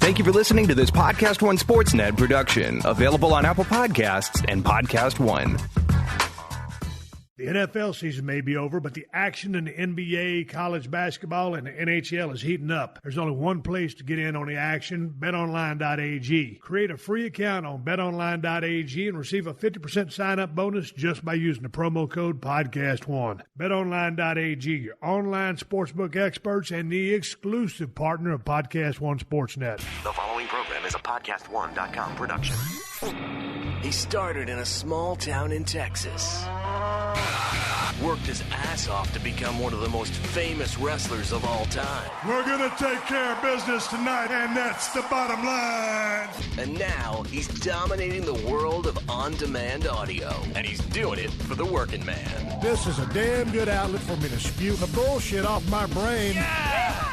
Thank you for listening to this PodcastOne Sportsnet production, available on Apple Podcasts and PodcastOne. The NFL season may be over, but the action in the NBA, college basketball, and the NHL is heating up. There's only one place to get in on the action, betonline.ag. Create a free account on betonline.ag and receive a 50% sign-up bonus just by using the promo code PodcastOne. Betonline.ag, your online sportsbook experts and the exclusive partner of PodcastOne Sportsnet. The following program is a PodcastOne.com production. He started in a small town in Texas. Worked his ass off to become one of the most famous wrestlers of all time. We're going to take care of business tonight, and that's the bottom line. And now he's dominating the world of on-demand audio. And he's doing it for the working man. This is a damn good outlet for me to spew the bullshit off my brain. Yeah!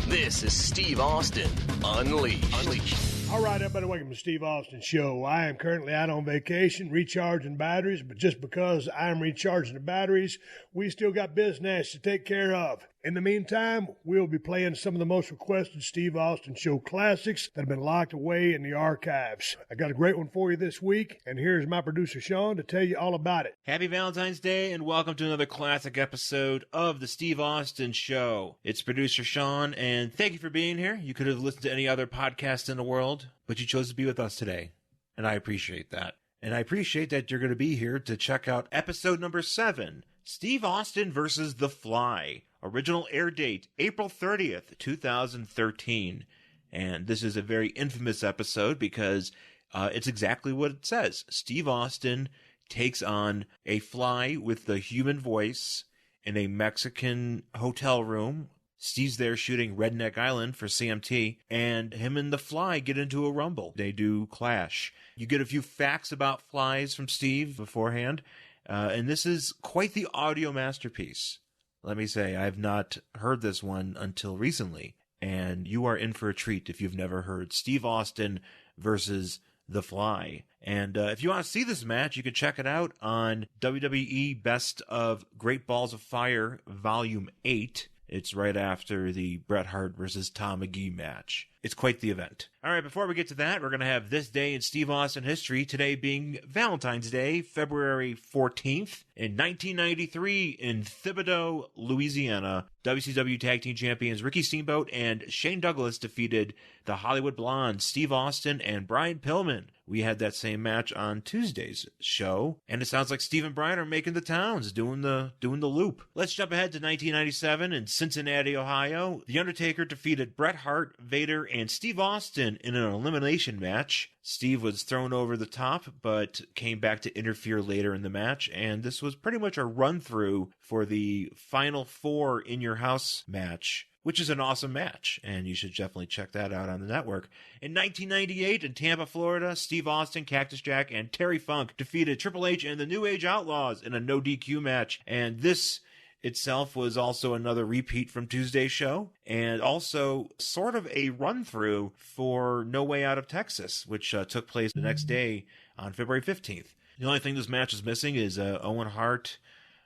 This is Steve Austin Unleashed. All right, everybody, welcome to Steve Austin's show. I am currently out on vacation recharging batteries, but just because I'm recharging the batteries, we still got business to take care of. In the meantime, we'll be playing some of the most requested Steve Austin Show classics that have been locked away in the archives. I got a great one for you this week, and here's my producer, Sean, to tell you all about it. Happy Valentine's Day, and welcome to another classic episode of the Steve Austin Show. It's producer Sean, and thank you for being here. You could have listened to any other podcast in the world, but you chose to be with us today, and I appreciate that. And I appreciate that you're going to be here to check out episode number 7, Steve Austin versus The Fly. Original air date, April 30th, 2013. And this is a very infamous episode because it's exactly what it says. Steve Austin takes on a fly with the human voice in a Mexican hotel room. Steve's there shooting Redneck Island for CMT, and him and the fly get into a rumble. They do clash. You get a few facts about flies from Steve beforehand, and this is quite the audio masterpiece. Let me say, I've not heard this one until recently, and you are in for a treat if you've never heard Steve Austin versus The Fly. And if you want to see this match, you can check it out on WWE Best of Great Balls of Fire Volume 8. It's right after the Bret Hart versus Tom McGee match. It's quite the event. All right, before we get to that, we're going to have this day in Steve Austin history, today being Valentine's Day, February 14th. In 1993, in Thibodaux, Louisiana, WCW Tag Team Champions Ricky Steamboat and Shane Douglas defeated the Hollywood Blondes, Steve Austin and Brian Pillman. We had that same match on Tuesday's show, and it sounds like Steve and Brian are making the towns, doing the loop. Let's jump ahead to 1997 in Cincinnati, Ohio. The Undertaker defeated Bret Hart, Vader, and Steve Austin in an elimination match. Steve was thrown over the top, but came back to interfere later in the match, and this was pretty much a run-through for the Final Four in Your House match, which is an awesome match, and you should definitely check that out on the network. In 1998, in Tampa, Florida, Steve Austin, Cactus Jack, and Terry Funk defeated Triple H and the New Age Outlaws in a no DQ match, and this itself was also another repeat from Tuesday's show, and also sort of a run-through for No Way Out of Texas, which took place the next day on February 15th. The only thing this match is missing is Owen Hart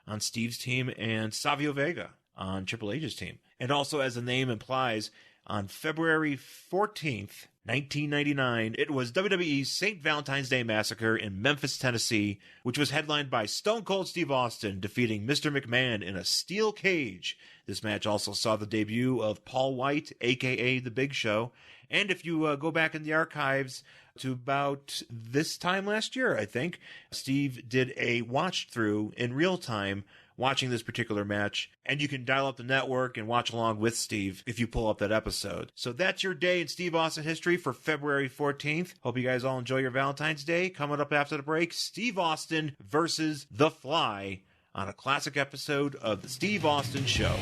on Steve's team and Savio Vega on Triple H's team. And also, as the name implies, on February 14th, 1999, it was WWE's St. Valentine's Day Massacre in Memphis, Tennessee, which was headlined by Stone Cold Steve Austin defeating Mr. McMahon in a steel cage. This match also saw the debut of Paul White, a.k.a. The Big Show. And if you go back in the archives to about this time last year, I think, Steve did a watch-through in real time watching this particular match, and you can dial up the network and watch along with Steve if you pull up that episode. So that's your day in Steve Austin history for February 14th. Hope you guys all enjoy your Valentine's Day. Coming up after the break, Steve Austin versus The Fly on a classic episode of The Steve Austin Show.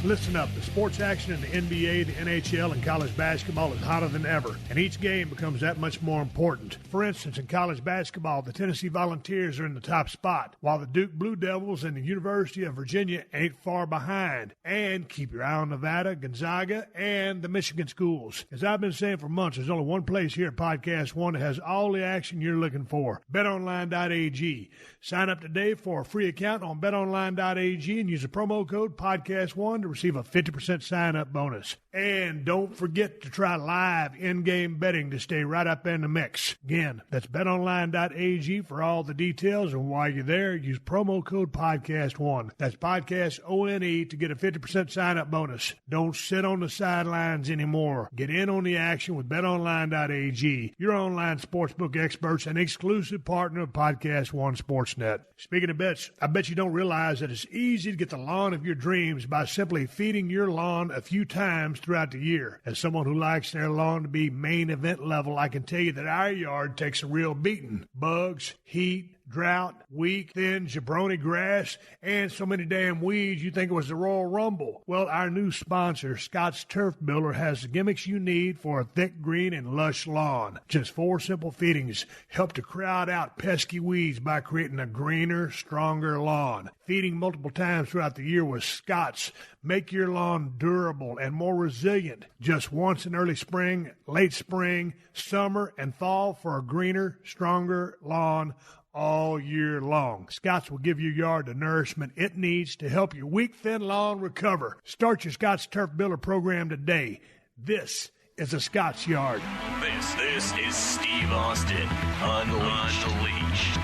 Listen up, the sports action in the NBA, the NHL, and college basketball is hotter than ever, and each game becomes that much more important. For instance, in college basketball, the Tennessee Volunteers are in the top spot, while the Duke Blue Devils and the University of Virginia ain't far behind. And keep your eye on Nevada, Gonzaga, and the Michigan schools. As I've been saying for months, there's only one place here at PodcastOne that has all the action you're looking for, betonline.ag. Sign up today for a free account on betonline.ag and use the promo code PodcastOne to receive a 50% sign-up bonus. And don't forget to try live in-game betting to stay right up in the mix. Again, that's betonline.ag for all the details, and while you're there, use promo code PodcastOne. That's PodcastOne to get a 50% sign-up bonus. Don't sit on the sidelines anymore. Get in on the action with betonline.ag, your online sportsbook experts and exclusive partner of PodcastOne Sportsnet. Speaking of bets, I bet you don't realize that it's easy to get the lawn of your dreams by simply feeding your lawn a few times throughout the year. As someone who likes their lawn to be main event level, I can tell you that our yard takes a real beating. Bugs, heat, drought, weak, thin, jabroni grass, and so many damn weeds you think it was the Royal Rumble. Well, our new sponsor, Scott's Turf Builder, has the gimmicks you need for a thick, green, and lush lawn. Just 4 simple feedings help to crowd out pesky weeds by creating a greener, stronger lawn. Feeding multiple times throughout the year with Scott's make your lawn durable and more resilient. Just once in early spring, late spring, summer, and fall for a greener, stronger lawn all year long. Scott's will give your yard the nourishment it needs to help your weak, thin lawn recover. Start your Scott's Turf Builder program today. This is a Scott's Yard. This is Steve Austin Unleashed.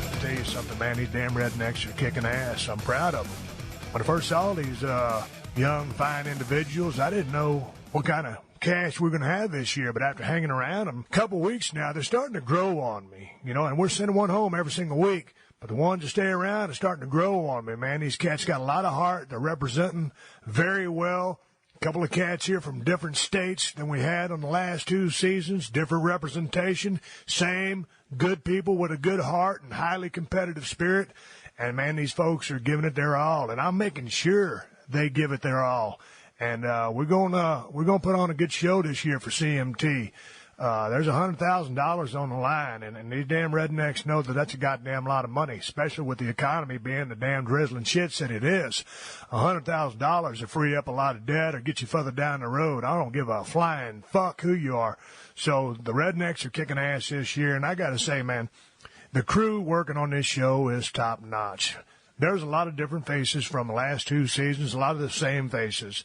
I'll tell you something, man. These damn rednecks are kicking ass. I'm proud of them. When I first saw these young, fine individuals, I didn't know what kind of cash we're going to have this year, but after hanging around them a couple weeks now, they're starting to grow on me, and we're sending one home every single week, but the ones that stay around are starting to grow on me, man. These cats got a lot of heart. They're representing very well. A couple of cats here from different states than we had on the last 2 seasons, different representation, same good people with a good heart and highly competitive spirit, and man, these folks are giving it their all, and I'm making sure they give it their all. And we're gonna put on a good show this year for CMT. There's $100,000 on the line, and these damn rednecks know that that's a goddamn lot of money, especially with the economy being the damn drizzling shits that it is. $100,000 to free up a lot of debt or get you further down the road. I don't give a flying fuck who you are. So the rednecks are kicking ass this year, and I got to say, man, the crew working on this show is top notch. There's a lot of different faces from the last 2 seasons, a lot of the same faces.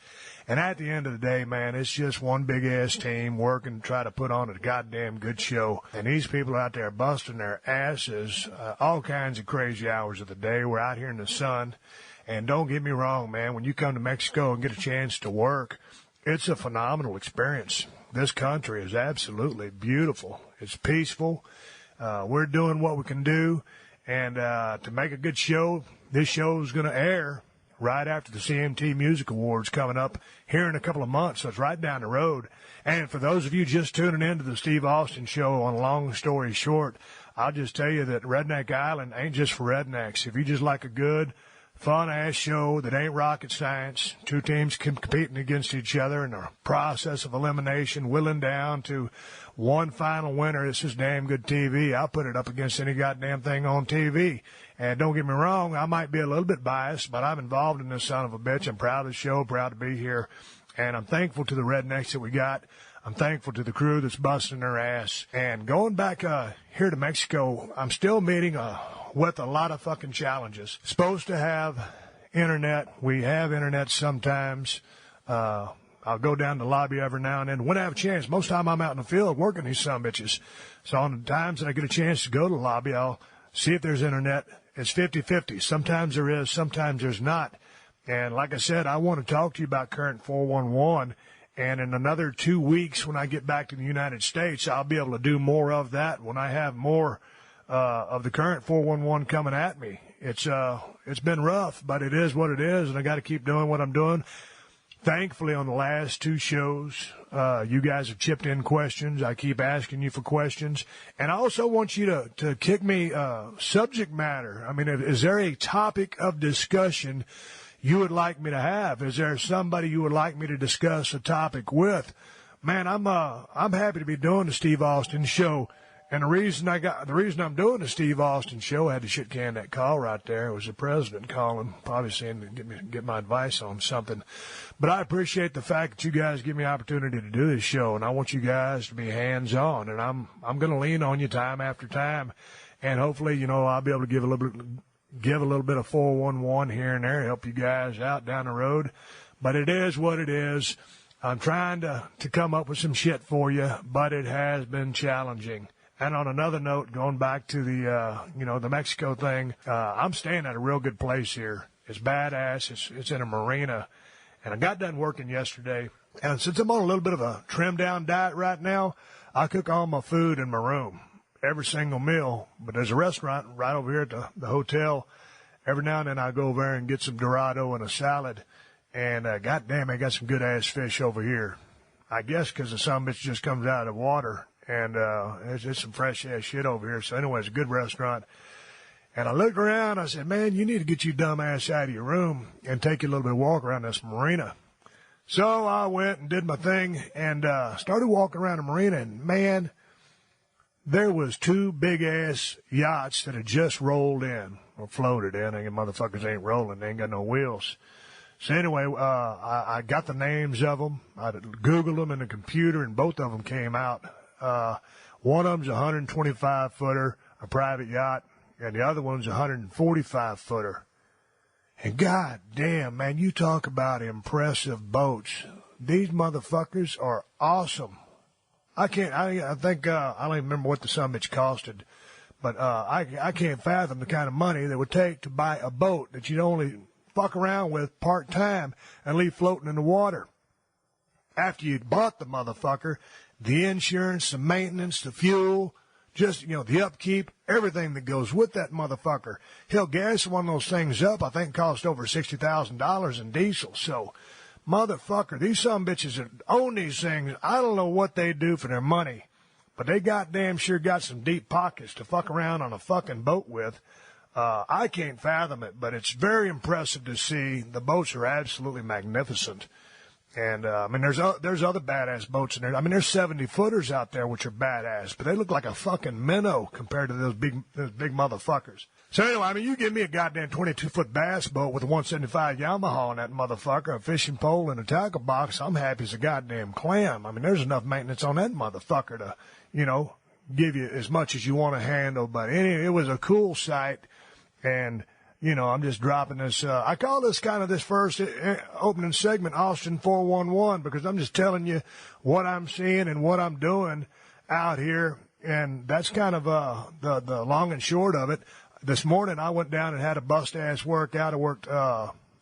And at the end of the day, man, it's just one big-ass team working to try to put on a goddamn good show. And these people are out there busting their asses all kinds of crazy hours of the day. We're out here in the sun. And don't get me wrong, man, when you come to Mexico and get a chance to work, it's a phenomenal experience. This country is absolutely beautiful. It's peaceful. We're doing what we can do. And to make a good show, this show is going to air right after the CMT Music Awards coming up here in a couple of months. So it's right down the road. And for those of you just tuning into the Steve Austin Show, on Long Story Short, I'll just tell you that Redneck Island ain't just for rednecks. If you just like a good, fun-ass show that ain't rocket science, 2 teams competing against each other in a process of elimination, whittling down to one final winner, this is damn good TV. I'll put it up against any goddamn thing on TV. And don't get me wrong, I might be a little bit biased, but I'm involved in this son of a bitch. I'm proud of the show, proud to be here. And I'm thankful to the rednecks that we got. I'm thankful to the crew that's busting their ass. And going back here to Mexico, I'm still meeting with a lot of fucking challenges. Supposed to have internet. We have internet sometimes. I'll go down to the lobby every now and then. When I have a chance, most of the time I'm out in the field working these sumbitches. So on the times that I get a chance to go to the lobby, I'll see if there's internet. It's 50-50. Sometimes there is, sometimes there's not. And like I said, I want to talk to you about current 411. And in another 2 weeks, when I get back to the United States, I'll be able to do more of that when I have more of the current 411 coming at me. It's been rough, but it is what it is, and I got to keep doing what I'm doing. Thankfully, on the last 2 shows, you guys have chipped in questions. I keep asking you for questions. And I also want you to kick me subject matter. I mean, is there a topic of discussion you would like me to have? Is there somebody you would like me to discuss a topic with? Man, I'm happy to be doing the Steve Austin Show. And the reason I'm doing the Steve Austin Show, I had to shit can that call right there. It was the president calling, probably saying to get my advice on something. But I appreciate the fact that you guys give me an opportunity to do this show, and I want you guys to be hands-on. And I'm going to lean on you time after time, and hopefully, I'll be able to give a little bit of 411 here and there, help you guys out down the road. But it is what it is. I'm trying to come up with some shit for you, but it has been challenging. And on another note, going back to the Mexico thing, I'm staying at a real good place here. It's badass. It's in a marina. And I got done working yesterday. And since I'm on a little bit of a trimmed-down diet right now, I cook all my food in my room, every single meal. But there's a restaurant right over here at the hotel. Every now and then I go over there and get some Dorado and a salad. And goddamn, I got some good-ass fish over here. I guess because the sumbitch just comes out of the water. And it's some fresh-ass shit over here. So anyway, it's a good restaurant. And I looked around. I said, man, you need to get your dumb ass out of your room and take you a little bit of walk around this marina. So I went and did my thing and started walking around the marina. And, man, there was 2 big-ass yachts that had just rolled in or floated in. And motherfuckers ain't rolling. They ain't got no wheels. So anyway, I got the names of them. I Googled them in the computer, and both of them came out. One of them's a 125-footer, a private yacht, and the other one's a 145-footer. And god damn, man, you talk about impressive boats. These motherfuckers are awesome. I think, I don't even remember what the summits costed, but I can't fathom the kind of money that would take to buy a boat that you'd only fuck around with part-time and leave floating in the water. After you'd bought the motherfucker, the insurance, the maintenance, the fuel, just, the upkeep, everything that goes with that motherfucker. Hell, gas one of those things up, I think cost over $60,000 in diesel. So, motherfucker, these sumbitches that own these things, I don't know what they do for their money, but they goddamn sure got some deep pockets to fuck around on a fucking boat with. I can't fathom it, but it's very impressive to see. The boats are absolutely magnificent. And, there's other badass boats in there. There's 70-footers out there which are badass, but they look like a fucking minnow compared to those big motherfuckers. So anyway, you give me a goddamn 22-foot bass boat with a 175 Yamaha on that motherfucker, a fishing pole, and a tackle box, I'm happy as a goddamn clam. There's enough maintenance on that motherfucker to, give you as much as you want to handle. But anyway, it was a cool sight. And, I'm just dropping this. I call this this first opening segment Austin 411 because I'm just telling you what I'm seeing and what I'm doing out here. And that's kind of the long and short of it. This morning I went down and had a bust-ass workout. I worked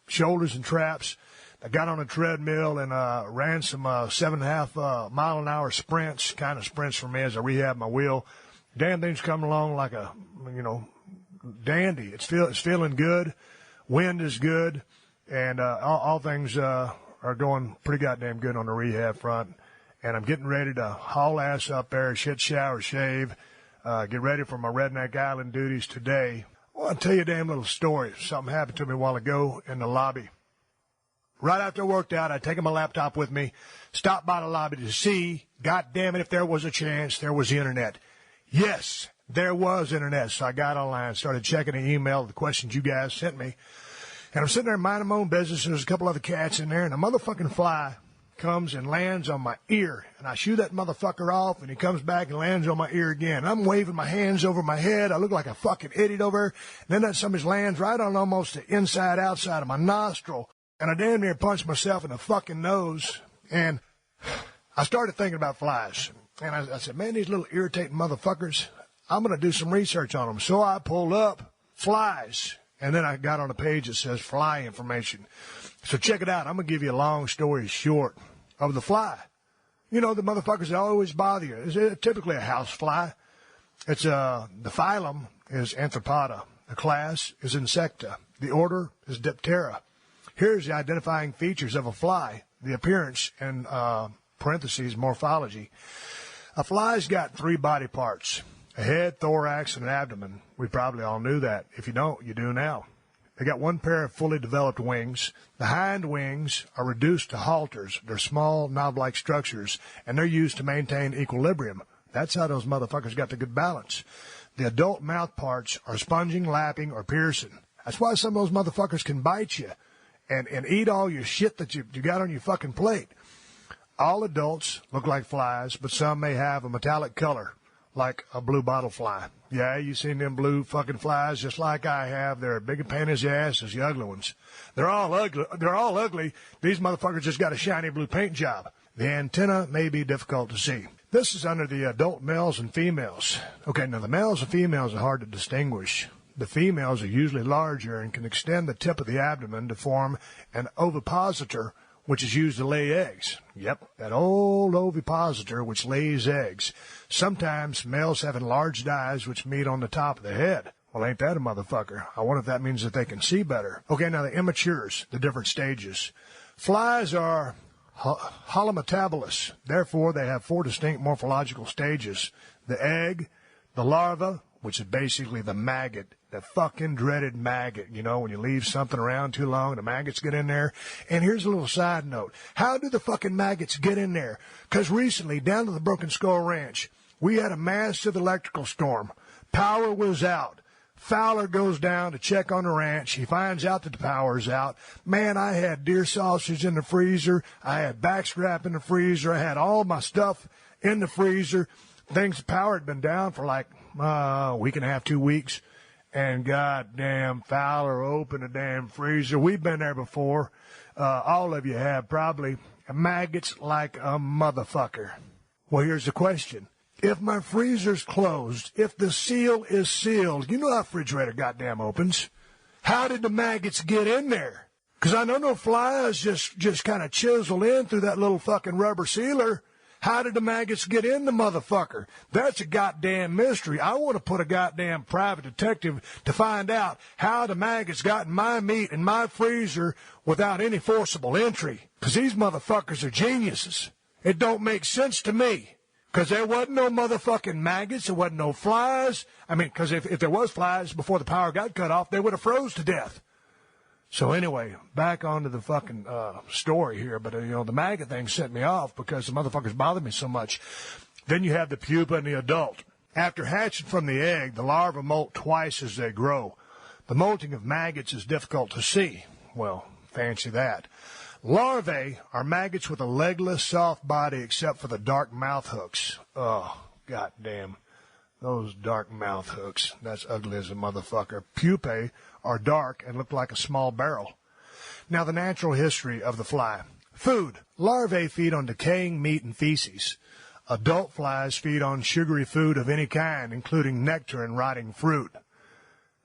shoulders and traps. I got on a treadmill and ran some 7.5 mile-an-hour sprints, kind of sprints for me as I rehab my wheel. Damn thing's coming along like a, dandy. It's feeling good. Wind is good, and all things are going pretty goddamn good on the rehab front. And I'm getting ready to haul ass up there, shit, shower, shave, get ready for my Redneck Island duties today. I want to tell you a damn little story. Something happened to me a while ago in the lobby. Right after I worked out, I'd taken my laptop with me, stopped by the lobby to see, goddamn it, if there was a chance there was the internet. Yes. There was internet, so I got online, started checking the email, the questions you guys sent me. And I'm sitting there minding my own business, and there's a couple other cats in there, and a motherfucking fly comes and lands on my ear. And I shoot that motherfucker off, and he comes back and lands on my ear again. I'm waving my hands over my head. I look like a fucking idiot over there. And then that somebody lands right on almost the inside, outside of my nostril. And I damn near punched myself in the fucking nose. And I started thinking about flies. And I said, man, these little irritating motherfuckers, I'm going to do some research on them. So I pulled up flies, and then I got on a page that says fly information. So check it out. I'm going to give you a long story short of the fly. The motherfuckers that always bother you. It's typically a house fly. It's the phylum is Arthropoda. The class is Insecta. The order is Diptera. Here's the identifying features of a fly. The appearance in parentheses morphology. A fly's got 3 body parts. A head, thorax, and an abdomen. We probably all knew that. If you don't, you do now. They got 1 pair of fully developed wings. The hind wings are reduced to halters. They're small, knob-like structures, and they're used to maintain equilibrium. That's how those motherfuckers got the good balance. The adult mouth parts are sponging, lapping, or piercing. That's why some of those motherfuckers can bite you and eat all your shit that you got on your fucking plate. All adults look like flies, but some may have a metallic color, like a blue bottle fly. Yeah, you seen them blue fucking flies just like I have. They're big a pain in the ass as the ugly ones. They're all ugly. These motherfuckers just got a shiny blue paint job. The antenna may be difficult to see. This is under the adult males and females. Okay, now the males and females are hard to distinguish. The females are usually larger and can extend the tip of the abdomen to form an ovipositor, which is used to lay eggs. Yep, that old ovipositor which lays eggs. Sometimes males have enlarged eyes which meet on the top of the head. Well, ain't that a motherfucker? I wonder if that means that they can see better. Okay, now the immatures, the different stages. Flies are holometabolists. Therefore, they have 4 distinct morphological stages. The egg, the larva, which is basically the maggot, the fucking dreaded maggot. You know, when you leave something around too long, the maggots get in there. And here's a little side note. How do the fucking maggots get in there? Because recently, down to the Broken Skull Ranch, we had a massive electrical storm. Power was out. Fowler goes down to check on the ranch. He finds out that the power's out. Man, I had deer sausage in the freezer. I had backstrap in the freezer. I had all my stuff in the freezer. The power had been down for like a week and a half, 2 weeks. And goddamn, Fowler opened the damn freezer. We've been there before. All of you have probably. Maggots like a motherfucker. Well, here's the question. If my freezer's closed, if the seal is sealed, you know how a refrigerator goddamn opens. How did the maggots get in there? Because I know no flies just kind of chisel in through that little fucking rubber sealer. How did the maggots get in the motherfucker? That's a goddamn mystery. I want to put a goddamn private detective to find out how the maggots got in my meat in my freezer without any forcible entry. Because these motherfuckers are geniuses. It don't make sense to me. Because there wasn't no motherfucking maggots. There wasn't no flies. I mean, because if there was flies before the power got cut off, they would have froze to death. So anyway, back onto the fucking story here. But, the maggot thing sent me off because the motherfuckers bothered me so much. Then you have the pupa and the adult. After hatching from the egg, the larvae molt twice as they grow. The molting of maggots is difficult to see. Well, fancy that. Larvae are maggots with a legless, soft body except for the dark mouth hooks. Oh, goddamn. Those dark mouth hooks. That's ugly as a motherfucker. Pupae are dark and look like a small barrel. Now, the natural history of the fly. Food. Larvae feed on decaying meat and feces. Adult flies feed on sugary food of any kind, including nectar and rotting fruit.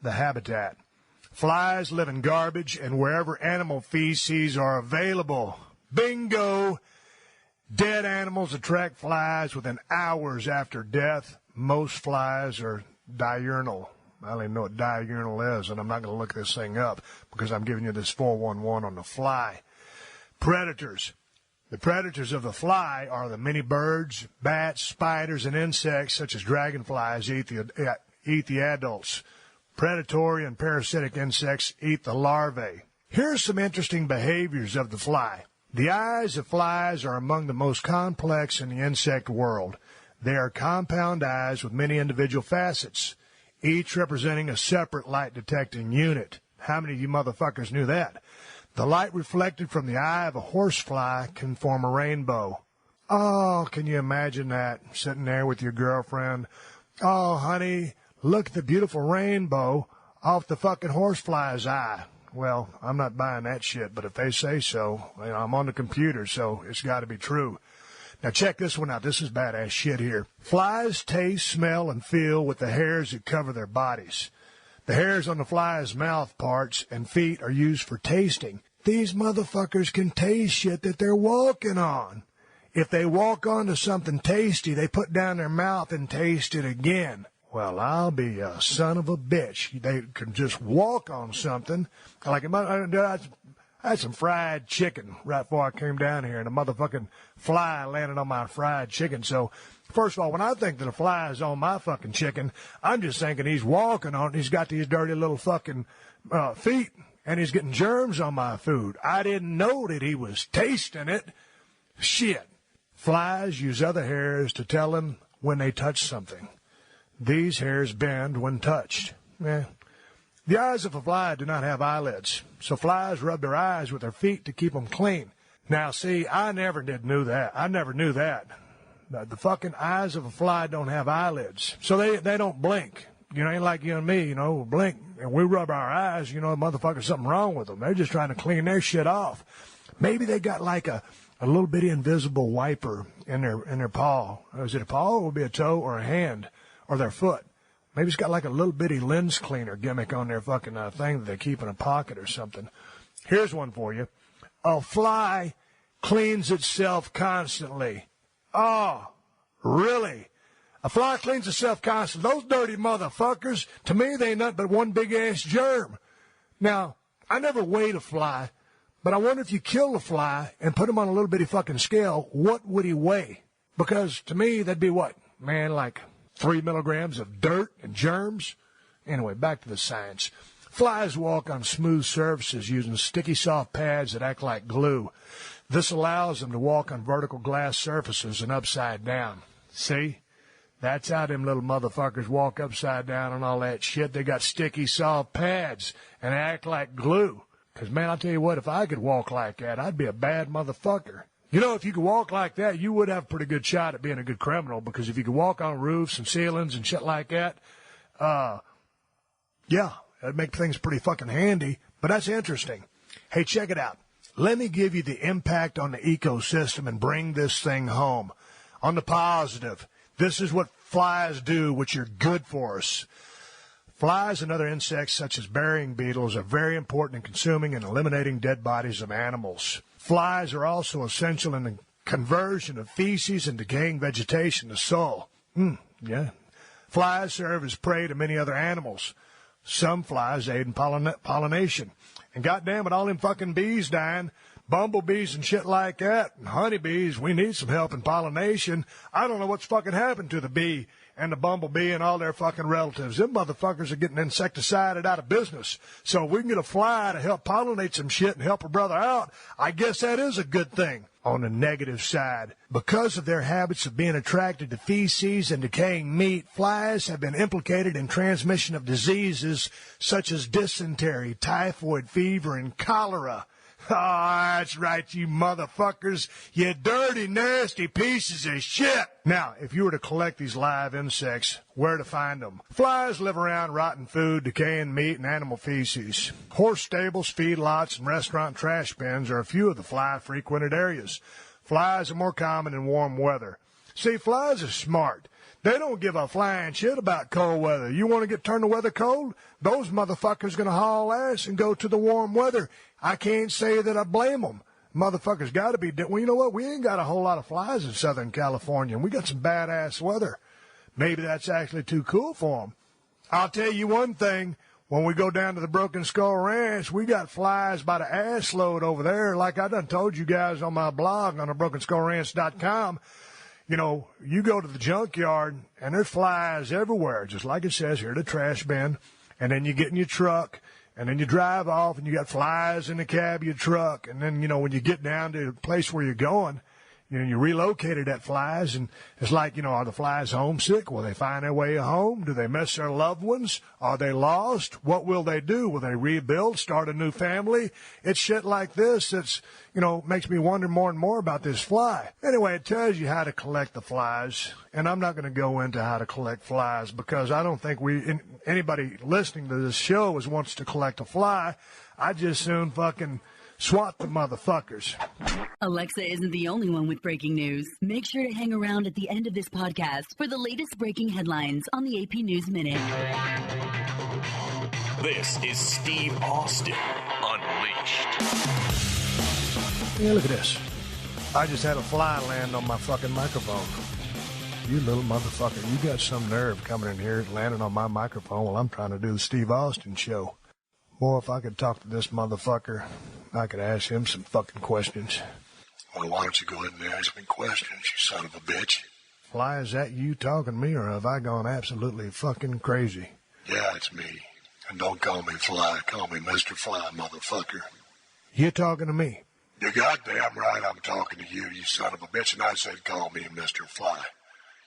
The habitat. Flies live in garbage and wherever animal feces are available. Bingo! Dead animals attract flies within hours after death. Most flies are diurnal. I don't even know what diurnal is, and I'm not going to look this thing up because I'm giving you this 411 on the fly. Predators. The predators of the fly are the many birds, bats, spiders, and insects such as dragonflies eat the adults. Predatory and parasitic insects eat the larvae. Here's some interesting behaviors of the fly. The eyes of flies are among the most complex in the insect world. They are compound eyes with many individual facets, each representing a separate light-detecting unit. How many of you motherfuckers knew that? The light reflected from the eye of a horsefly can form a rainbow. Oh, can you imagine that? Sitting there with your girlfriend. Oh, honey, look at the beautiful rainbow off the fucking horsefly's eye. Well, I'm not buying that shit, but if they say so, I'm on the computer, so it's got to be true. Now check this one out. This is badass shit here. Flies taste, smell, and feel with the hairs that cover their bodies. The hairs on the fly's mouth parts and feet are used for tasting. These motherfuckers can taste shit that they're walking on. If they walk onto something tasty, they put down their mouth and taste it again. Well, I'll be a son of a bitch. They can just walk on something. Like I had some fried chicken right before I came down here, and a motherfucking fly landed on my fried chicken. So, first of all, when I think that a fly is on my fucking chicken, I'm just thinking he's walking on it. He's got these dirty little fucking feet, and he's getting germs on my food. I didn't know that he was tasting it. Shit. Flies use other hairs to tell them when they touch something. These hairs bend when touched. The eyes of a fly do not have eyelids, so flies rub their eyes with their feet to keep them clean. Now, see, I never knew that. The fucking eyes of a fly don't have eyelids, so they don't blink. You know, ain't like you and me, you know, blink and we rub our eyes, you know, motherfucker, something wrong with them. They're just trying to clean their shit off. Maybe they got like a little bitty invisible wiper in their paw. Or is it a paw, or would it be a toe, or a hand, or their foot? Maybe it's got like a little bitty lens cleaner gimmick on their fucking thing that they keep in a pocket or something. Here's one for you. A fly cleans itself constantly. Oh, really? A fly cleans itself constantly. Those dirty motherfuckers, to me, they ain't nothing but one big-ass germ. Now, I never weighed a fly, but I wonder if you kill a fly and put him on a little bitty fucking scale, what would he weigh? Because to me, that'd be what? Man, like 3 milligrams of dirt and germs? Anyway, back to the science. Flies walk on smooth surfaces using sticky soft pads that act like glue. This allows them to walk on vertical glass surfaces and upside down. See? That's how them little motherfuckers walk upside down and all that shit. They got sticky soft pads and act like glue. 'Cause, man, I'll tell you what, if I could walk like that, I'd be a bad motherfucker. You know, if you could walk like that, you would have a pretty good shot at being a good criminal, because if you could walk on roofs and ceilings and shit like that, yeah, that'd make things pretty fucking handy. But that's interesting. Hey, check it out. Let me give you the impact on the ecosystem and bring this thing home. On the positive, this is what flies do, which are good for us. Flies and other insects, such as burying beetles, are very important in consuming and eliminating dead bodies of animals. Flies are also essential in the conversion of feces and decaying vegetation to soil. Yeah. Flies serve as prey to many other animals. Some flies aid in pollination. And goddamn it, all them fucking bees dying, bumblebees and shit like that, and honeybees, we need some help in pollination. I don't know what's fucking happened to the bee and the bumblebee and all their fucking relatives. Them motherfuckers are getting insecticided out of business. So if we can get a fly to help pollinate some shit and help a brother out, I guess that is a good thing. On the negative side, because of their habits of being attracted to feces and decaying meat, flies have been implicated in transmission of diseases such as dysentery, typhoid fever, and cholera. Oh, that's right, you motherfuckers. You dirty, nasty pieces of shit. Now, if you were to collect these live insects, where to find them? Flies live around rotten food, decaying meat, and animal feces. Horse stables, feedlots, and restaurant trash bins are a few of the fly-frequented areas. Flies are more common in warm weather. See, flies are smart. They don't give a flying shit about cold weather. You want to turn the weather cold? Those motherfuckers going to haul ass and go to the warm weather. I can't say that I blame them. Motherfuckers got to be... Well, you know what? We ain't got a whole lot of flies in Southern California, and we got some badass weather. Maybe that's actually too cool for them. I'll tell you one thing. When we go down to the Broken Skull Ranch, we got flies by the ass load over there. Like I done told you guys on my blog on the BrokenSkullRanch.com. You know, you go to the junkyard, and there's flies everywhere, just like it says here, the trash bin. And then you get in your truck, and then you drive off, and you got flies in the cab of your truck. And then, you know, when you get down to the place where you're going, you know, you relocated that flies, and it's like, you know, are the flies homesick? Will they find their way home? Do they miss their loved ones? Are they lost? What will they do? Will they rebuild, start a new family? It's shit like this that's, you know, makes me wonder more and more about this fly. Anyway, it tells you how to collect the flies, and I'm not going to go into how to collect flies because I don't think anybody listening to this show wants to collect a fly. I just soon fucking swat the motherfuckers. Alexa isn't the only one with breaking news. Make sure to hang around at the end of this podcast for the latest breaking headlines on the AP News Minute. This is Steve Austin Unleashed. Yeah, look at this. I just had a fly land on my fucking microphone. You little motherfucker, you got some nerve coming in here landing on my microphone while I'm trying to do the Steve Austin show. Boy, if I could talk to this motherfucker, I could ask him some fucking questions. Well, why don't you go ahead and ask me questions, you son of a bitch? Fly, is that you talking to me, or have I gone absolutely fucking crazy? Yeah, it's me. And don't call me Fly. Call me Mr. Fly, motherfucker. You talking to me? You're goddamn right I'm talking to you, you son of a bitch, and I said call me Mr. Fly.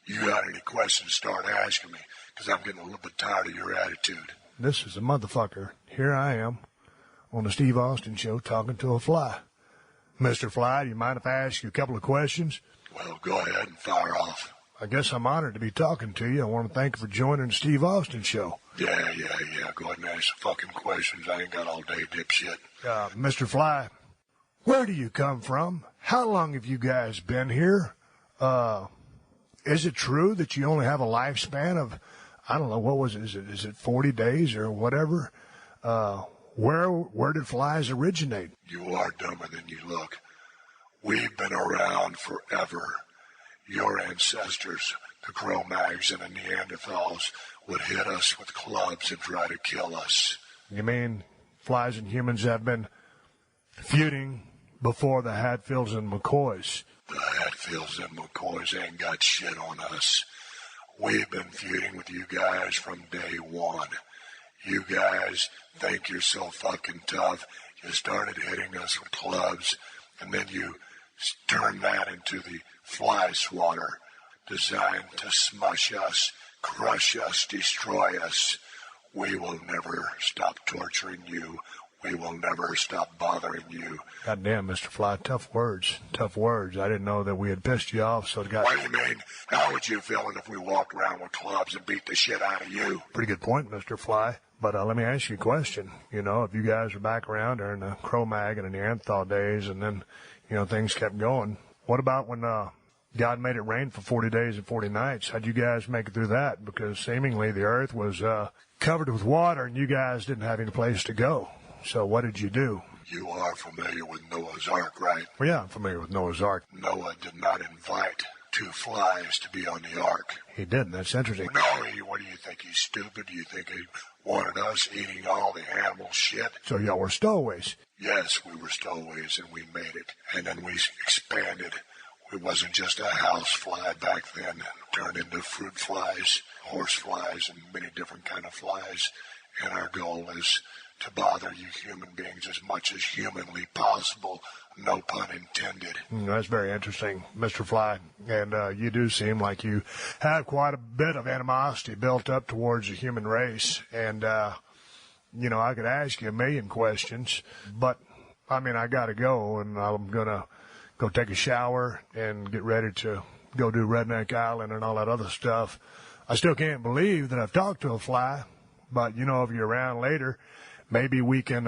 You got any questions, start asking me, because I'm getting a little bit tired of your attitude. This is a motherfucker. Here I am on the Steve Austin show talking to a fly. Mr. Fly, do you mind if I ask you a couple of questions? Well, go ahead and fire off. I guess I'm honored to be talking to you. I want to thank you for joining the Steve Austin Show. Yeah. Go ahead and ask some fucking questions. I ain't got all day, dipshit. Mr. Fly, where do you come from? How long have you guys been here? Is it true that you only have a lifespan of, I don't know, what was it? Is it 40 days or whatever? Where did flies originate? You are dumber than you look. We've been around forever. Your ancestors, the Cro-Mags and the Neanderthals, would hit us with clubs and try to kill us. You mean flies and humans have been feuding before the Hatfields and McCoys? The Hatfields and McCoys ain't got shit on us. We've been feuding with you guys from day one. You guys think you're so fucking tough. You started hitting us with clubs, and then you turned that into the fly swatter, designed to smush us, crush us, destroy us. We will never stop torturing you. We will never stop bothering you. Goddamn, Mr. Fly, tough words. Tough words. I didn't know that we had pissed you off, so it got... What do you mean? How would you feel if we walked around with clubs and beat the shit out of you? Pretty good point, Mr. Fly. But let me ask you a question. You know, if you guys were back around during the Cro-Mag and the Neanderthal days and then, you know, things kept going, what about when God made it rain for 40 days and 40 nights? How'd you guys make it through that? Because seemingly the earth was covered with water and you guys didn't have any place to go. So what did you do? You are familiar with Noah's Ark, right? Well, yeah, I'm familiar with Noah's Ark. Noah did not invite two flies to be on the ark. He didn't. That's interesting. No, what do you think? He's stupid? Do you think he wanted us eating all the animal shit? So y'all were stowaways? Yes, we were stowaways, and we made it. And then we expanded. It wasn't just a house fly back then. It turned into fruit flies, horse flies, and many different kind of flies. And our goal is to bother you human beings as much as humanly possible. No pun intended. That's very interesting, Mr. Fly. And you do seem like you have quite a bit of animosity built up towards the human race. And, you know, I could ask you a million questions, but, I mean, I got to go, and I'm going to go take a shower and get ready to go do Redneck Island and all that other stuff. I still can't believe that I've talked to a fly, but, you know, if you're around later, maybe we can,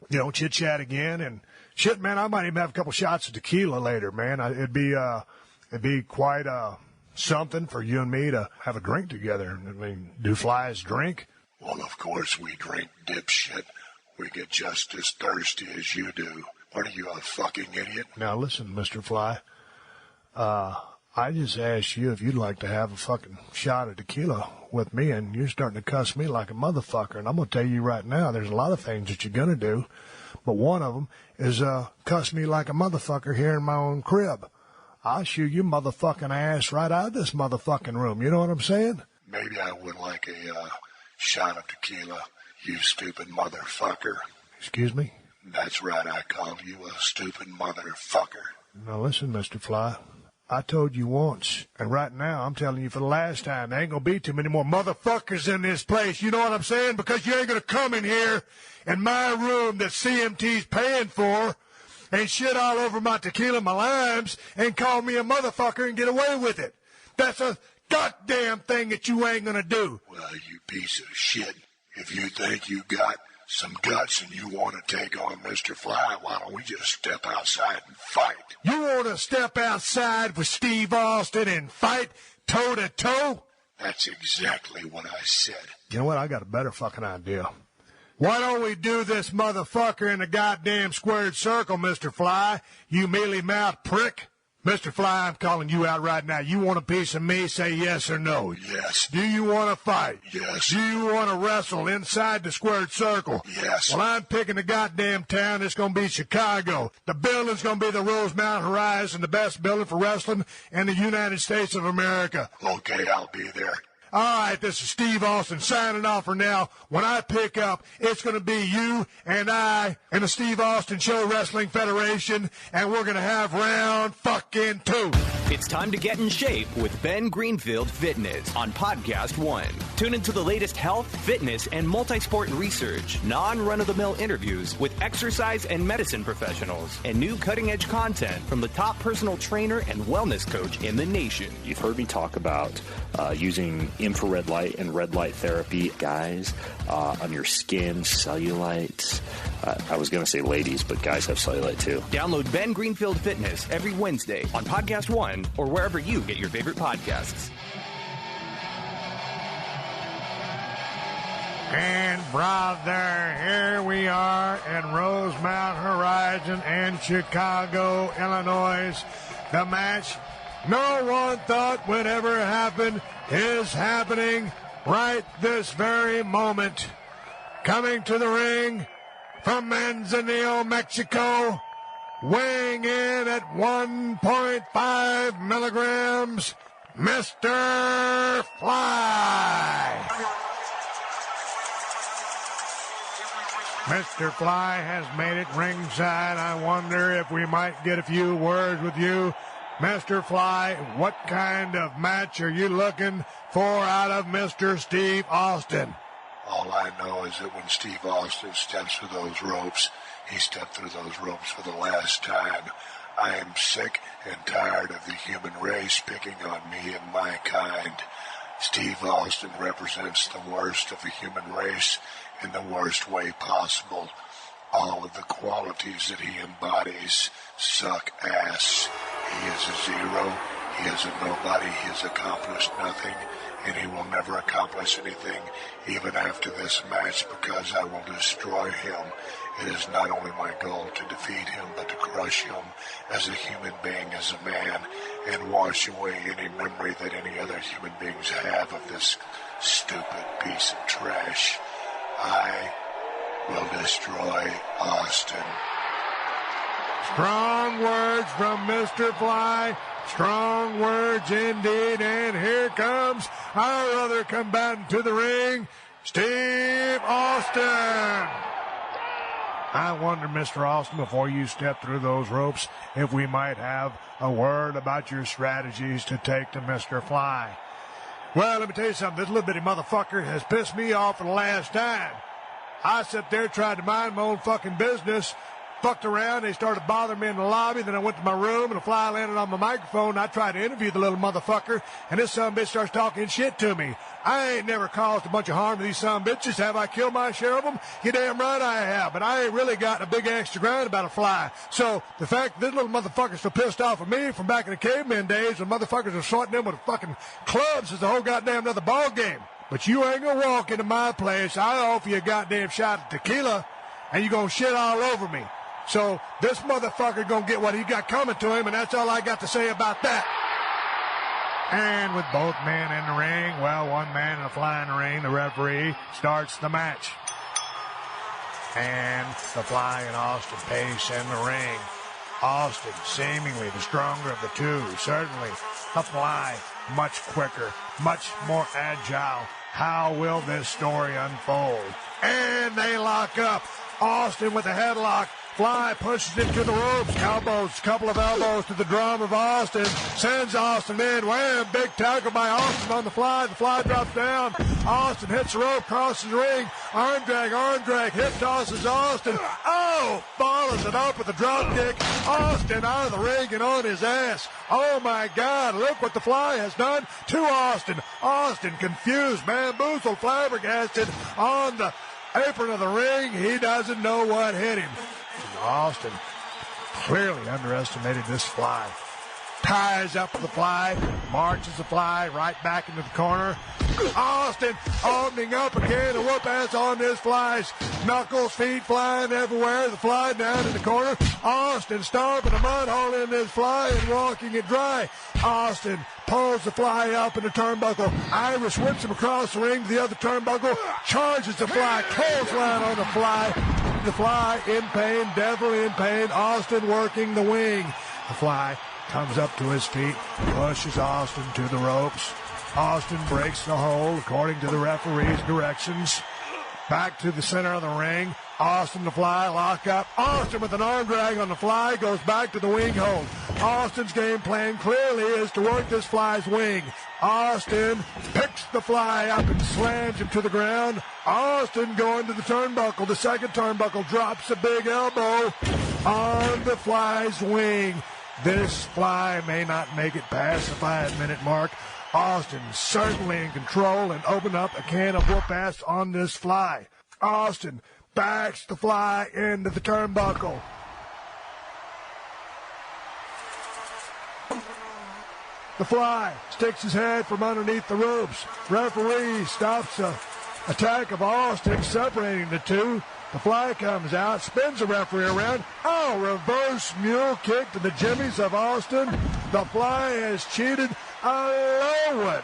you know, chit-chat again. And shit, man, I might even have a couple shots of tequila later, man. It'd be quite something for you and me to have a drink together. I mean, do flies drink? Well, of course we drink, dipshit. We get just as thirsty as you do. What are you, a fucking idiot? Now, listen, Mr. Fly. I just asked you if you'd like to have a fucking shot of tequila with me, and you're starting to cuss me like a motherfucker. And I'm going to tell you right now, there's a lot of things that you're going to do, but one of them is cuss me like a motherfucker here in my own crib. I'll shoot you motherfucking ass right out of this motherfucking room. You know what I'm saying? Maybe I would like a shot of tequila, you stupid motherfucker. Excuse me? That's right, I called you a stupid motherfucker. Now listen, Mr. Fly. I told you once, and right now I'm telling you for the last time, there ain't gonna be too many more motherfuckers in this place. You know what I'm saying? Because you ain't gonna come in here in my room that CMT's paying for and shit all over my tequila, my limes, and call me a motherfucker and get away with it. That's a goddamn thing that you ain't gonna do. Well, you piece of shit. If you think you got some guts and you want to take on Mr. Fly, why don't we just step outside and fight? You want to step outside with Steve Austin and fight toe-to-toe? That's exactly what I said. You know what? I got a better fucking idea. Why don't we do this motherfucker in a goddamn squared circle, Mr. Fly, you mealy-mouthed prick? Mr. Fly, I'm calling you out right now. You want a piece of me? Say yes or no. Yes. Do you want to fight? Yes. Do you want to wrestle inside the squared circle? Yes. Well, I'm picking the goddamn town. It's going to be Chicago. The building's going to be the Rosemount Horizon, the best building for wrestling in the United States of America. Okay, I'll be there. All right, this is Steve Austin signing off for now. When I pick up, it's going to be you and I and the Steve Austin Show Wrestling Federation, and we're going to have round fucking 2. It's time to get in shape with Ben Greenfield Fitness on PodcastOne. Tune into the latest health, fitness, and multi-sport research, non-run-of-the-mill interviews with exercise and medicine professionals, and new cutting-edge content from the top personal trainer and wellness coach in the nation. You've heard me talk about using infrared light and red light therapy, guys, on your skin, cellulite. I was going to say ladies, but guys have cellulite too. Download Ben Greenfield Fitness every Wednesday on PodcastOne or wherever you get your favorite podcasts. And brother, here we are in Rosemount Horizon in Chicago, Illinois. The match no one thought would ever happen is happening right this very moment. Coming to the ring from Manzanillo, Mexico, weighing in at 1.5 milligrams, Mr. Fly. Mr. Fly has made it ringside. I wonder if we might get a few words with you. Mr. Fly, what kind of match are you looking for out of Mr. Steve Austin? All I know is that when Steve Austin steps through those ropes, he stepped through those ropes for the last time. I am sick and tired of the human race picking on me and my kind. Steve Austin represents the worst of the human race in the worst way possible. All of the qualities that he embodies suck ass. He is a zero. He is a nobody. He has accomplished nothing, and he will never accomplish anything even after this match, because I will destroy him. It is not only my goal to defeat him, but to crush him as a human being, as a man, and wash away any memory that any other human beings have of this stupid piece of trash. I will destroy Austin. Strong words from Mr. Fly. Strong words indeed. And here comes our other combatant to the ring, Steve Austin. I wonder, Mr. Austin, before you step through those ropes, if we might have a word about your strategies to take to Mr. Fly. Well, let me tell you something. This little bitty motherfucker has pissed me off for the last time. I sat there, tried to mind my own fucking business, fucked around. They started bothering me in the lobby. Then I went to my room, and the Fly landed on my microphone. And I tried to interview the little motherfucker, and this son of a bitch starts talking shit to me. I ain't never caused a bunch of harm to these son of bitches. Have I killed my share of them? You damn right I have. But I ain't really got a big axe to grind about a Fly. So the fact that this little motherfucker's so pissed off at me from back in the caveman days when motherfuckers are sorting them with fucking clubs is a whole goddamn other ball game. But you ain't gonna walk into my place. I offer you a goddamn shot of tequila, and you gonna shit all over me. So this motherfucker gonna get what he got coming to him, and that's all I got to say about that. And with both men in the ring, well, one man and a Fly in the ring, the referee starts the match. And the Fly and Austin pace in the ring. Austin, seemingly the stronger of the two, certainly. The Fly, much quicker, much more agile. How will this story unfold? And they lock up. Austin with a headlock. Fly pushes him to the ropes. Elbows, couple of elbows to the drum of Austin. Sends Austin in. Wham! Big tackle by Austin on the Fly. The Fly drops down. Austin hits the rope, crosses the ring. Arm drag. Hip tosses Austin. Oh! Follows it up with a drop kick. Austin out of the ring and on his ass. Oh my God! Look what the Fly has done to Austin. Austin confused, bamboozled, flabbergasted on the apron of the ring. He doesn't know what hit him. Austin clearly underestimated this Fly. Ties up the Fly, marches the Fly right back into the corner. Austin opening up again to whoop ass on this Fly's knuckles, feet flying everywhere. The Fly down in the corner. Austin stomping a mud hole in this Fly and walking it dry. Austin pulls the Fly up in the turnbuckle. Irish whips him across the ring to the other turnbuckle. Charges the Fly. Clothesline on the Fly. The Fly in pain. Devil in pain. Austin working the wing. The Fly comes up to his feet. Pushes Austin to the ropes. Austin breaks the hold according to the referee's directions. Back to the center of the ring. Austin the fly, lock up. Austin with an arm drag on the fly goes back to the wing hold. Austin's game plan clearly is to work this fly's wing. Austin picks the fly up and slams him to the ground. Austin going to the turnbuckle. The second turnbuckle drops a big elbow on the fly's wing. This fly may not make it past the 5-minute mark. Austin certainly in control and opened up a can of whoop-ass on this fly. Austin backs the fly into the turnbuckle. The fly sticks his head from underneath the ropes. Referee stops the attack of Austin, separating the two. The fly comes out, spins the referee around. Oh, reverse mule kick to the jimmies of Austin. The fly has cheated a low one.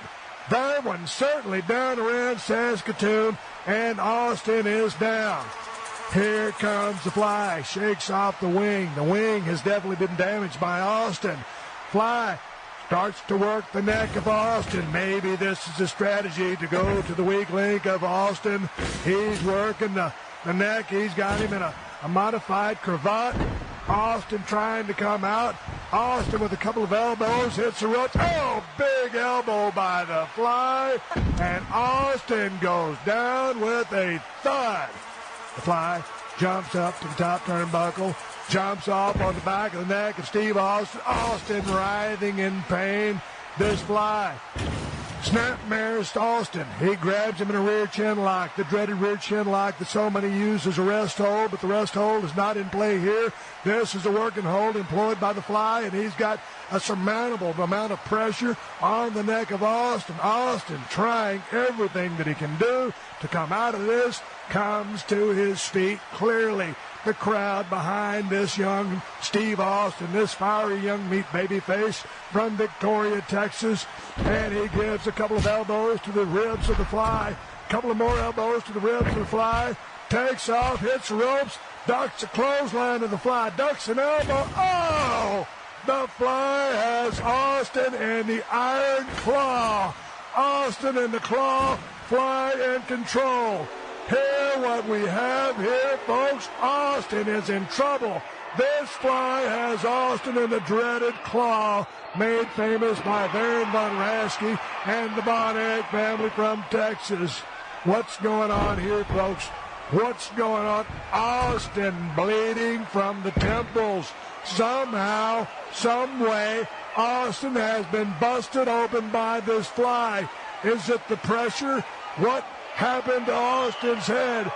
That one certainly down around Saskatoon, and Austin is down. Here comes the fly, shakes off the wing. The wing has definitely been damaged by Austin. Fly starts to work the neck of Austin. Maybe this is a strategy to go to the weak link of Austin. He's working the neck. He's got him in a modified cravat. Austin trying to come out. Austin with a couple of elbows hits the ropes. Oh, big elbow by the fly. And Austin goes down with a thud. The fly jumps up to the top turnbuckle, jumps off on the back of the neck of Steve Austin. Austin writhing in pain. This fly snapmares Austin. He grabs him in a rear chin lock, the dreaded rear chin lock that so many use as a rest hold, but the rest hold is not in play here. This is a working hold employed by the fly, and he's got a surmountable amount of pressure on the neck of Austin. Austin trying everything that he can do to come out of this, comes to his feet. Clearly the crowd behind this young Steve Austin, this fiery young meat baby face from Victoria, Texas. And he gives a couple of elbows to the ribs of the fly, a couple of more elbows to the ribs of the fly, takes off, hits the ropes, ducks a clothesline of the fly, ducks an elbow. Oh! The fly has Austin in the iron claw. Austin in the claw, fly in control. Here what we have here, folks, Austin is in trouble. This fly has Austin in the dreaded claw, made famous by Baron Von Raschke and the Von Erich family from Texas. What's going on here, folks? What's going on? Austin bleeding from the temples. Somehow, some way, Austin has been busted open by this fly. Is it the pressure? What happened to Austin's head?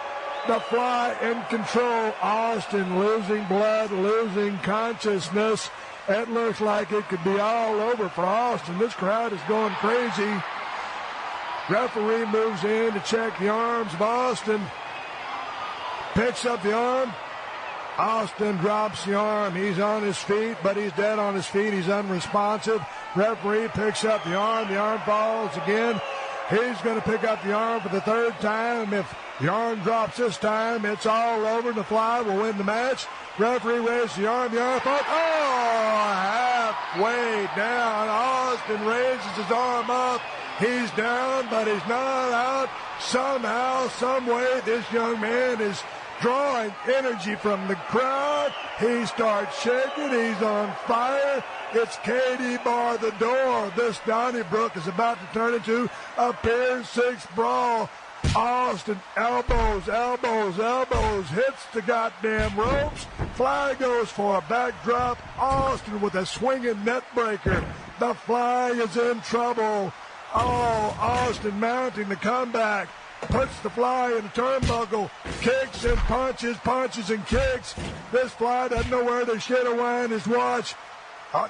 The fly in control. Austin losing blood, losing consciousness. It looks like it could be all over for Austin. This crowd is going crazy. Referee moves in to check the arms of Austin. Picks up the arm. Austin drops the arm. He's on his feet, but he's dead on his feet. He's unresponsive. Referee picks up the arm. The arm falls again. He's going to pick up the arm for the third time. If the arm drops this time, it's all over. The fly will win the match. Referee raises the arm. The arm falls. Oh, halfway down. Austin raises his arm up. He's down, but he's not out. Somehow, some way, this young man is drawing energy from the crowd. He starts shaking. He's on fire. It's Katie bar the door. This Donnybrook is about to turn into a Pier 6 brawl. Austin elbows, hits the goddamn ropes. Fly goes for a backdrop. Austin with a swinging net breaker. The fly is in trouble. Oh, Austin mounting the comeback. Puts the fly in the turnbuckle, kicks and punches and kicks. This fly doesn't know where to shit or wind his watch.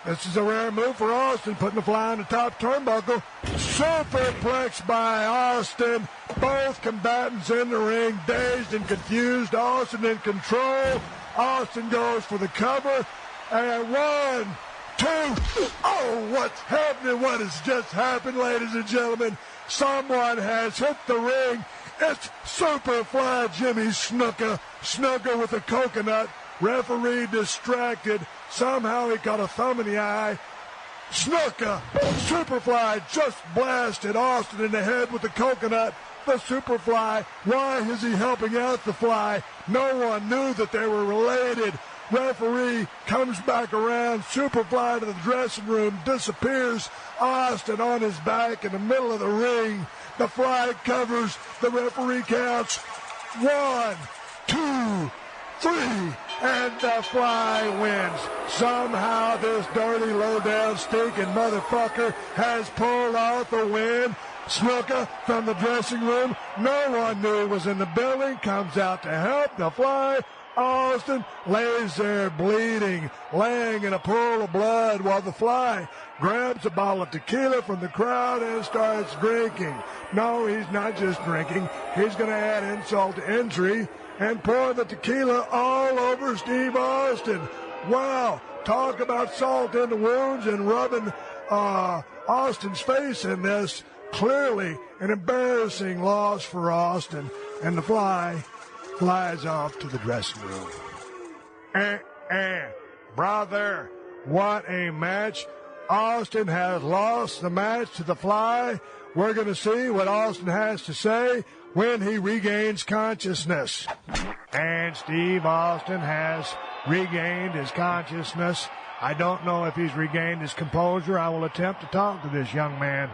This is a rare move for Austin, putting the fly on the top turnbuckle. Superplex by Austin. Both combatants in the ring, dazed and confused. Austin in control. Austin goes for the cover. And 1, 2. Oh, what's happening? What has just happened, ladies and gentlemen? Someone has hit the ring. It's Superfly Jimmy Snuka with a coconut. Referee distracted. Somehow he got a thumb in the eye. Snuka, Superfly just blasted Austin in the head with the coconut. The Superfly, why is he helping out the Fly? No one knew that they were related. Referee comes back around, Superfly to the dressing room, disappears. Austin on his back in the middle of the ring. The Fly covers, the referee counts 1, 2, 3, and the Fly wins. Somehow this dirty, low-down, stinking motherfucker has pulled off the win. Snuka from the dressing room, no one knew was in the building, comes out to help the Fly. Austin lays there bleeding, laying in a pool of blood while the Fly grabs a bottle of tequila from the crowd and starts drinking. No, he's not just drinking. He's going to add insult to injury and pour the tequila all over Steve Austin. Wow, talk about salt in the wounds and rubbing Austin's face in this. Clearly an embarrassing loss for Austin, and the Fly flies off to the dressing room. Brother, what a match. Austin has lost the match to the Fly. We're going to see what Austin has to say when he regains consciousness. And Steve Austin has regained his consciousness. I don't know if he's regained his composure. I will attempt to talk to this young man.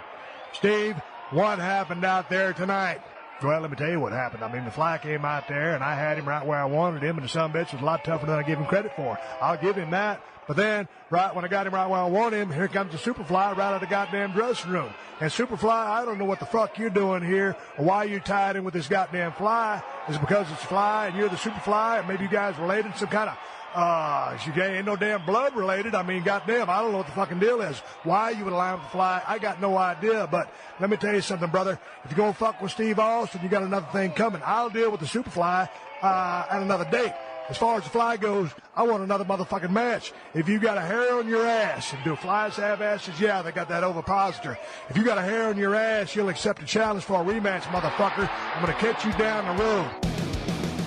Steve, what happened out there tonight? Well, let me tell you what happened. I mean, the Fly came out there, and I had him right where I wanted him, and the sumbitch was a lot tougher than I give him credit for. I'll give him that. But then, right when I got him right where I want him, here comes the Superfly right out of the goddamn dressing room. And Superfly, I don't know what the fuck you're doing here or why you tied in with this goddamn Fly. Is it because it's Fly and you're the Superfly, and maybe you guys related some kind of ain't no damn blood related. I mean, goddamn, I don't know what the fucking deal is. Why you would allow him to fly, I got no idea. But let me tell you something, brother. If you're going to fuck with Steve Austin, you got another thing coming. I'll deal with the Superfly at another date. As far as the Fly goes, I want another motherfucking match. If you got a hair on your ass, and do Flies have asses? Yeah, they got that ovipositor. If you got a hair on your ass, you'll accept a challenge for a rematch, motherfucker. I'm going to catch you down the road.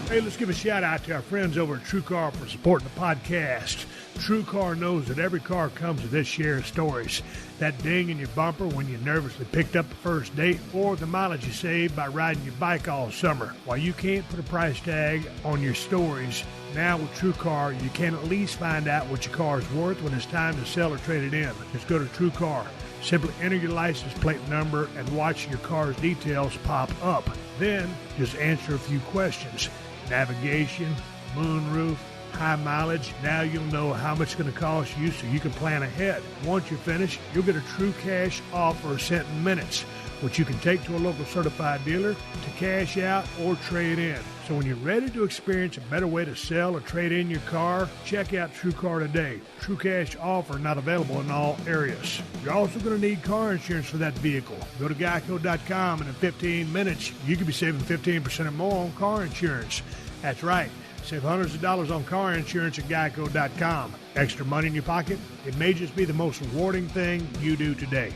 Hey, let's give a shout-out to our friends over at TrueCar for supporting the podcast. TrueCar knows that every car comes with its share of stories. That ding in your bumper when you nervously picked up the first date, or the mileage you saved by riding your bike all summer. While you can't put a price tag on your stories, now with TrueCar, you can at least find out what your car is worth when it's time to sell or trade it in. Just go to TrueCar. Simply enter your license plate number and watch your car's details pop up. Then, just answer a few questions. Navigation, moonroof, high mileage. Now you'll know how much it's going to cost you so you can plan ahead. Once you're finished, you'll get a true cash offer sent in minutes, which you can take to a local certified dealer to cash out or trade in. So when you're ready to experience a better way to sell or trade in your car, check out TrueCar today. True cash offer not available in all areas. You're also going to need car insurance for that vehicle. Go to geico.com and in 15 minutes, you could be saving 15% or more on car insurance. That's right. Save hundreds of dollars on car insurance at geico.com. Extra money in your pocket? It may just be the most rewarding thing you do today.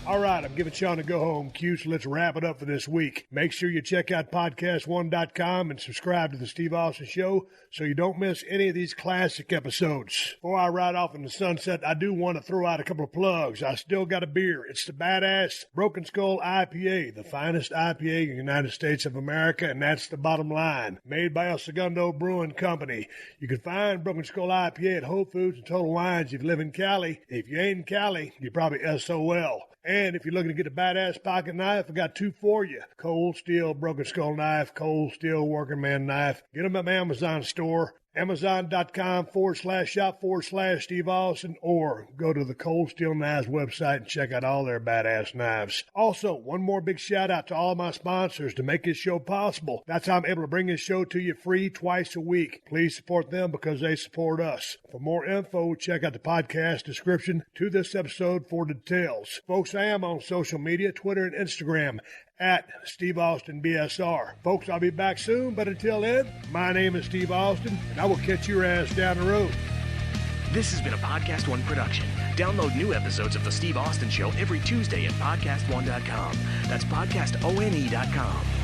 All right, I'm giving Sean a go-home cue, so let's wrap it up for this week. Make sure you check out PodcastOne.com and subscribe to The Steve Austin Show so you don't miss any of these classic episodes. Before I ride off in the sunset, I do want to throw out a couple of plugs. I still got a beer. It's the badass Broken Skull IPA, the finest IPA in the United States of America, and that's the bottom line. Made by El Segundo Brewing Company. You can find Broken Skull IPA at Whole Foods and Total Wines if you live in Cali. If you ain't in Cali, you're probably SOL. And if you're looking to get a badass pocket knife, I got two for you. Cold Steel Broken Skull Knife, Cold Steel Working Man Knife. Get them at my Amazon store. Amazon.com/shop/Steve Austin, or go to the Cold Steel Knives website and check out all their badass knives. Also, one more big shout out to all my sponsors to make this show possible. That's how I'm able to bring this show to you free twice a week. Please support them because they support us. For more info, check out the podcast description to this episode for details. Folks, I am on social media, Twitter and Instagram, at Steve Austin BSR. Folks, I'll be back soon, but until then, my name is Steve Austin, and I will catch your ass down the road. This has been a Podcast One production. Download new episodes of The Steve Austin Show every Tuesday at PodcastOne.com. That's PodcastOne.com.